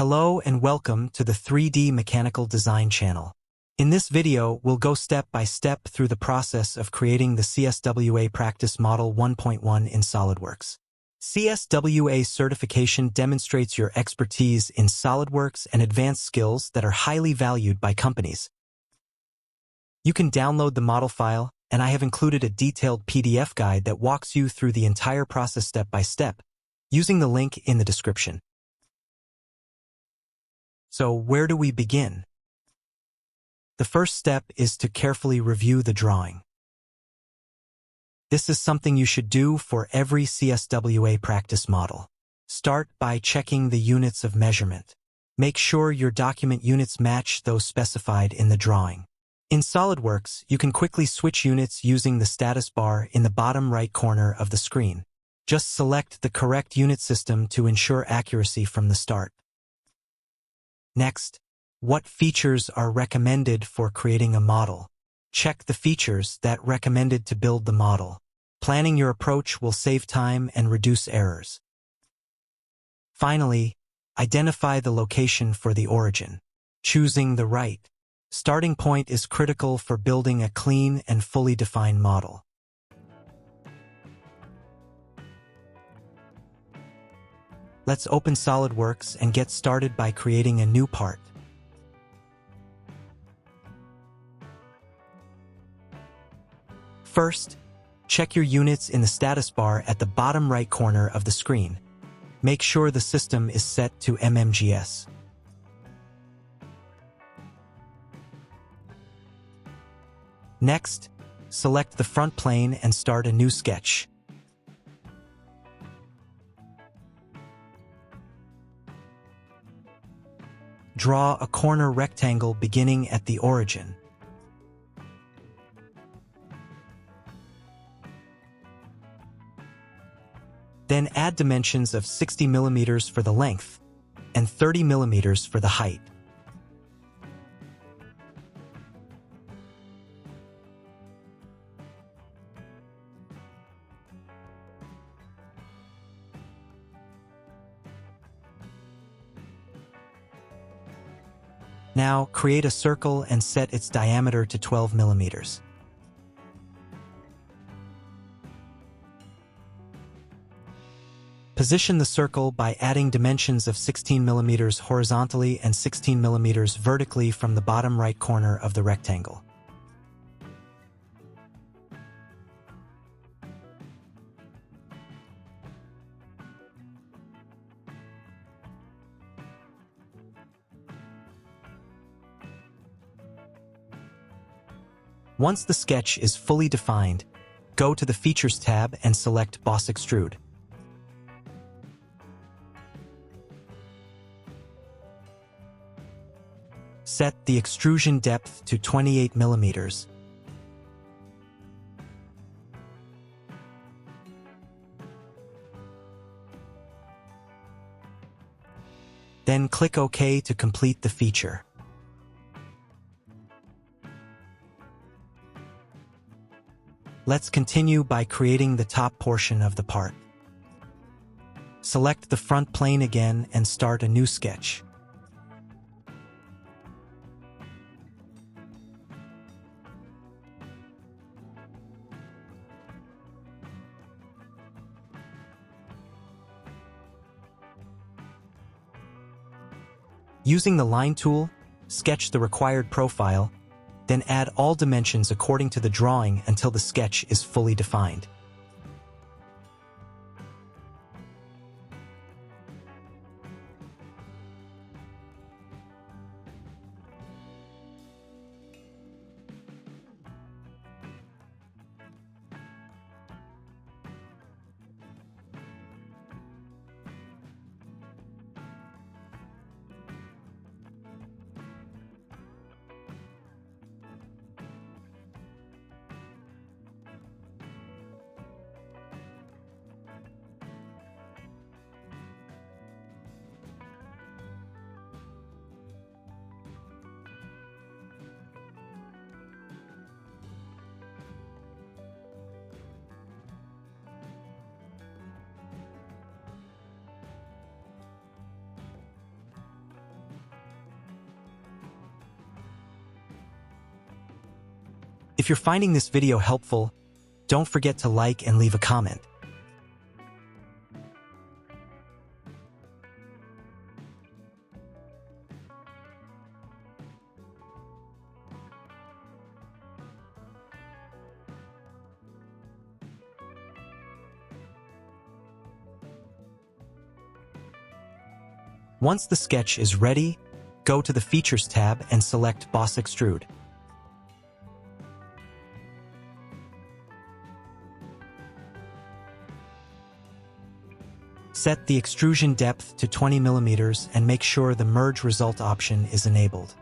Hello and welcome to the 3D Mechanical Design channel. In this video, we'll go step by step through the process of creating the CSWA Practice Model 1.1 in SOLIDWORKS. CSWA certification demonstrates your expertise in SOLIDWORKS and advanced skills that are highly valued by companies. You can download the model file, and I have included a detailed PDF guide that walks you through the entire process step by step, using the link in the description. So where do we begin? The first step is to carefully review the drawing. This is something you should do for every CSWA practice model. Start by checking the units of measurement. Make sure your document units match those specified in the drawing. In SOLIDWORKS, you can quickly switch units using the status bar in the bottom right corner of the screen. Just select the correct unit system to ensure accuracy from the start. Next, what features are recommended for creating a model? Check the features that recommended to build the model. Planning your approach will save time and reduce errors. Finally, identify the location for the origin. Choosing the right starting point is critical for building a clean and fully defined model. Let's open SOLIDWORKS and get started by creating a new part. First, check your units in the status bar at the bottom right corner of the screen. Make sure the system is set to MMGS. Next, select the front plane and start a new sketch. Draw a corner rectangle beginning at the origin. Then add dimensions of 60 mm for the length and 30 mm for the height. Now, create a circle and set its diameter to 12 mm. Position the circle by adding dimensions of 16 mm horizontally and 16 mm vertically from the bottom right corner of the rectangle. Once the sketch is fully defined, go to the Features tab and select Boss Extrude. Set the extrusion depth to 28 mm. Then click OK to complete the feature. Let's continue by creating the top portion of the part. Select the front plane again and start a new sketch. Using the line tool, sketch the required profile, then add all dimensions according to the drawing until the sketch is fully defined. If you're finding this video helpful, don't forget to like and leave a comment. Once the sketch is ready, go to the Features tab and select Boss Extrude. Set the extrusion depth to 20 mm and make sure the Merge Result option is enabled.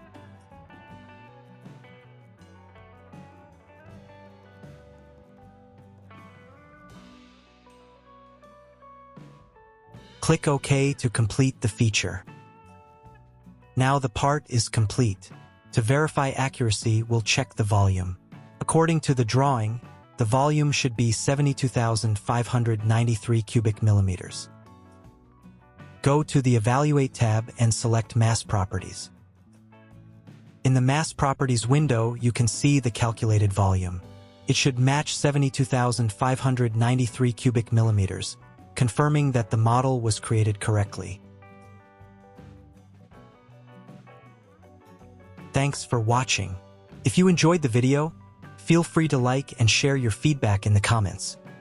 Click OK to complete the feature. Now the part is complete. To verify accuracy, we'll check the volume. According to the drawing, the volume should be 72,593 cubic millimeters. Go to the Evaluate tab and select Mass Properties. In the Mass Properties window, you can see the calculated volume. It should match 72,593 cubic millimeters, confirming that the model was created correctly. Thanks for watching. If you enjoyed the video, feel free to like and share your feedback in the comments.